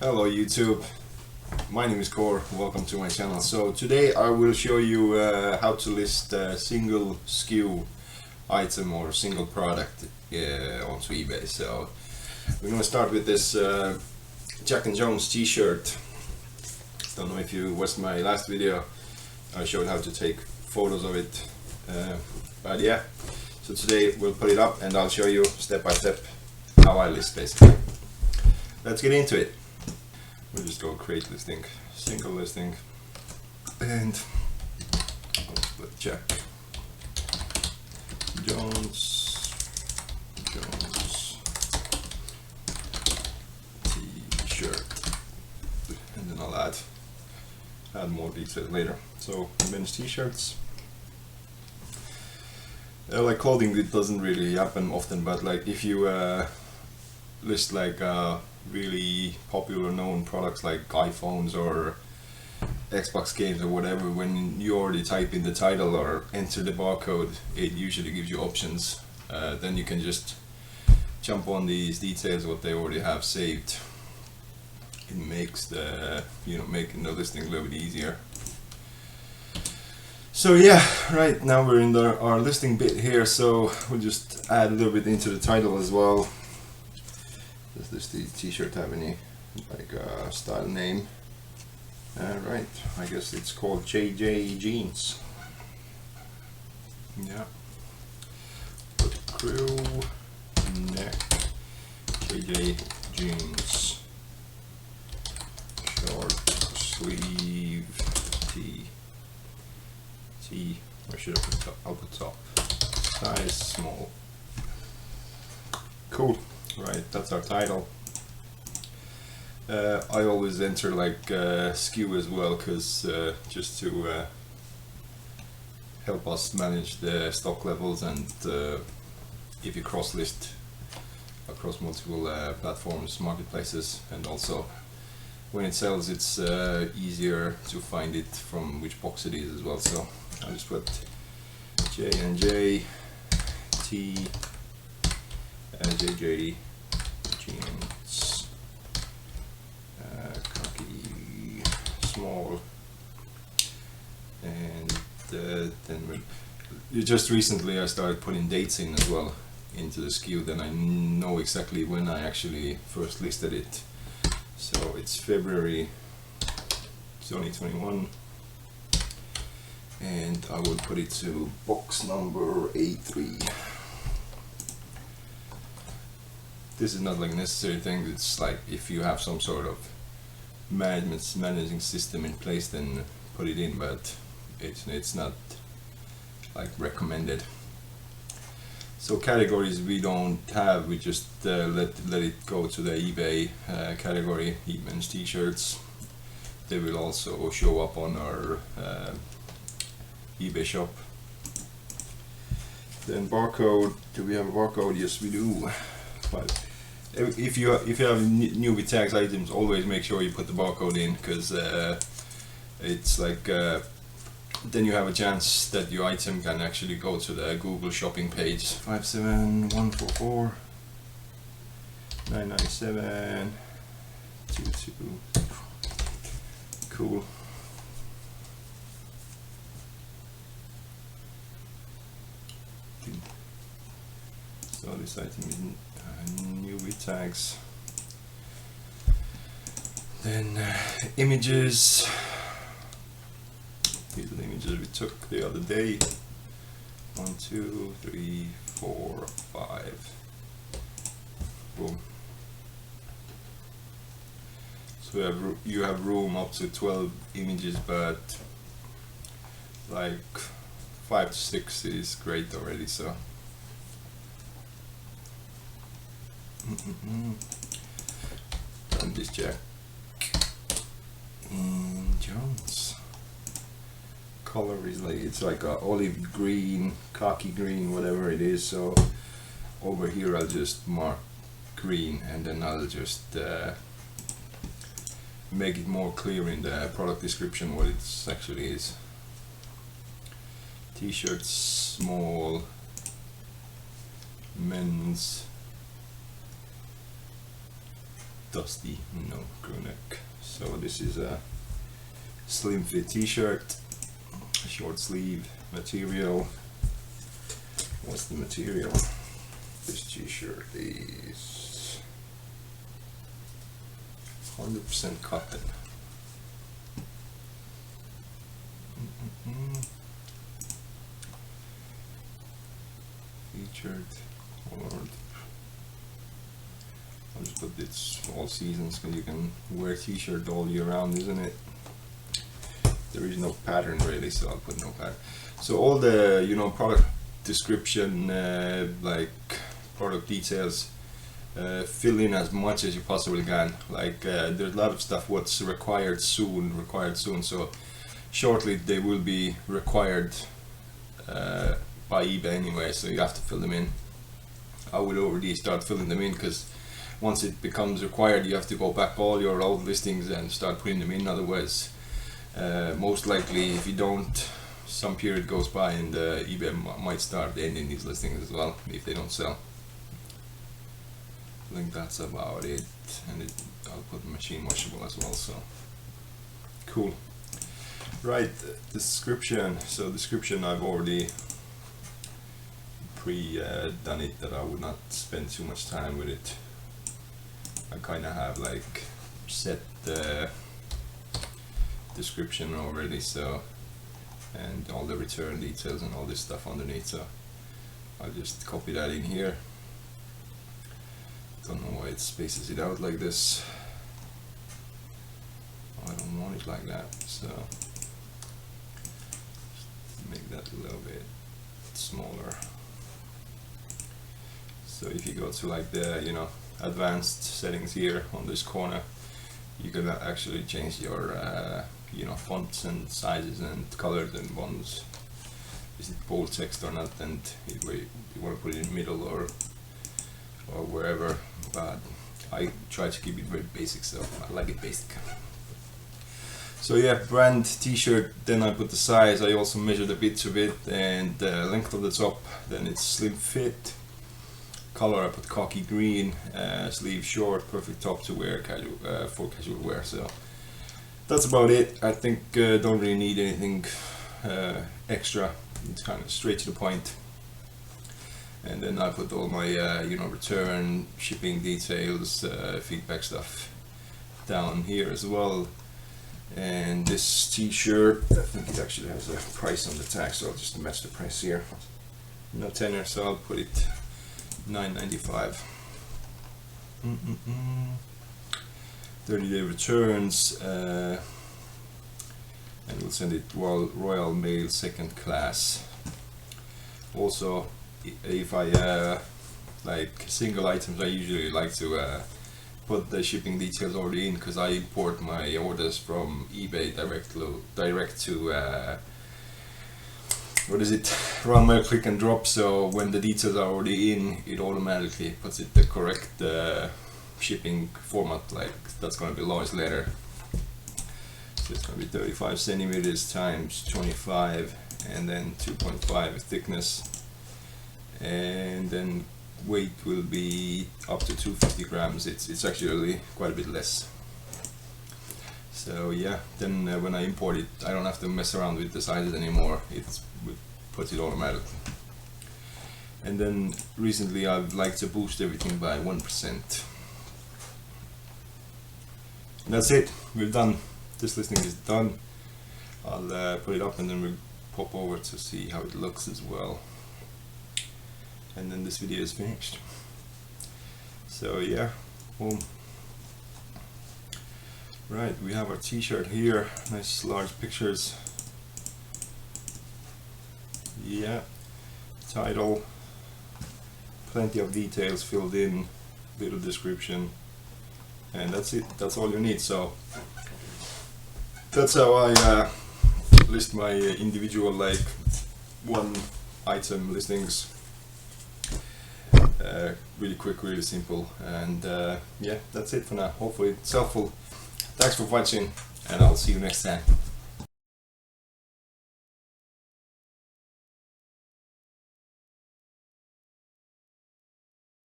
Hello YouTube, my name is Core, welcome to my channel. So today I will show you how to list a single SKU item or single product onto eBay. So we're going to start with this Jack and Jones t-shirt. Don't know if you watched my last video, I showed how to take photos of it, but yeah, so today we'll put it up and I'll show you step by step how I list basically. Let's get into it. We'll just go create listing, single listing, and I'll put Jack Jones t-shirt, and then I'll add more details later. So men's t-shirts. Like clothing, it doesn't really happen often, but like if you list like really popular known products like iPhones or Xbox games or whatever, when you already type in the title or enter the barcode, it usually gives you options. Then you can just jump on these details what they already have saved. It makes the making the listing a little bit easier. So yeah, right now we're in our listing bit here, so we'll just add a little bit into the title as well. Does this t-shirt have any style name? Right, I guess it's called JJ Jeans. Yeah. Put crew neck JJ Jeans. Short sleeve tee. Where should I put top? I'll put top. Size small. Cool. Right, that's our title. I always enter like SKU as well, because just to help us manage the stock levels, and if you cross list across multiple platforms, marketplaces, and also when it sells, it's easier to find it from which box it is as well. So I'll just put J&J T JJ Jeans, khaki small, and then just recently I started putting dates in as well into the SKU. Then I know exactly when I actually first listed it. So it's February 2021, and I will put it to box number A3. This is not like a necessary thing. It's like if you have some sort of managing system in place, then put it in, but it's not like recommended. So categories we don't have, we just let it go to the eBay category, men's t-shirts. They will also show up on our eBay shop. Then barcode, do we have a barcode? Yes we do. But if you have new with tags items, always make sure you put the barcode in, because it's like then you have a chance that your item can actually go to the Google shopping page. 57144 997 22. Cool. So this item is new with tags. Then images. These are the images we took the other day. 1, 2, 3, 4, 5. Boom. So you have room up to 12 images, but like 5 to 6 is great already. So. And this Jack and Jones. Color is like, it's like a olive green, khaki green, whatever it is. So over here I'll just mark green, and then I'll just make it more clear in the product description what it actually is. T-shirts small, men's dusty no crew neck. So this is a slim fit t-shirt, short sleeve material. What's the material? This t-shirt is 100% cotton. Featured, I'll just put this all seasons because you can wear t-shirt all year round, isn't it? There is no pattern really, so I'll put no pattern. So all the product description, like product details, fill in as much as you possibly can. Like there's a lot of stuff what's required soon. So shortly they will be required by eBay anyway, so you have to fill them in. I would already start filling them in because once it becomes required you have to go back all your old listings and start putting them in. Otherwise most likely if you don't, some period goes by and eBay might start ending these listings as well if they don't sell. I think that's about it, and I'll put machine washable as well, so cool. Right, description. So description I've already done it, that I would not spend too much time with it. I kind of have like set the description already, so, and all the return details and all this stuff underneath, so I'll just copy that in here. Don't know why it spaces it out like this. I don't want it like that, so just make that a little bit smaller. So if you go to like the advanced settings here on this corner, you can actually change your fonts and sizes and colors and ones. Is it bold text or not, and if you want to put it in middle or wherever, but I try to keep it very basic, so I like it basic. So yeah, brand t-shirt, then I put the size. I also measured a bit of it, and the length of the top, then it's slim fit. Color I put khaki green, sleeve short, perfect top to wear for casual wear. So that's about it. I think don't really need anything extra. It's kind of straight to the point. And then I put all my return, shipping details, feedback stuff down here as well. And this t-shirt, I think it actually has a price on the tag, so I'll just match the price here. No tenner, so I'll put it $9.95. 30-day returns, and we'll send it Royal Mail second class. Also, if I like single items, I usually like to put the shipping details already in, because I import my orders from eBay direct to Royal Mail click and drop. So when the details are already in, it automatically puts it the correct shipping format, like that's going to be Lois letter. So it's going to be 35 centimeters times 25, and then 2.5 thickness, and then weight will be up to 250 grams. It's actually quite a bit less. So yeah, then when I import it, I don't have to mess around with the sizes anymore. It puts it automatically. And then recently I've liked to boost everything by 1%. And that's it. We're done. This listing is done. I'll put it up and then we'll pop over to see how it looks as well. And then this video is finished. So yeah, boom. Right, we have our t-shirt here. Nice large pictures. Yeah, title, plenty of details filled in, little description, and that's it. That's all you need. So that's how I list my individual like one item listings. Really quick, really simple, and yeah, that's it for now. Hopefully it's helpful. Thanks for watching, and I'll see you next time.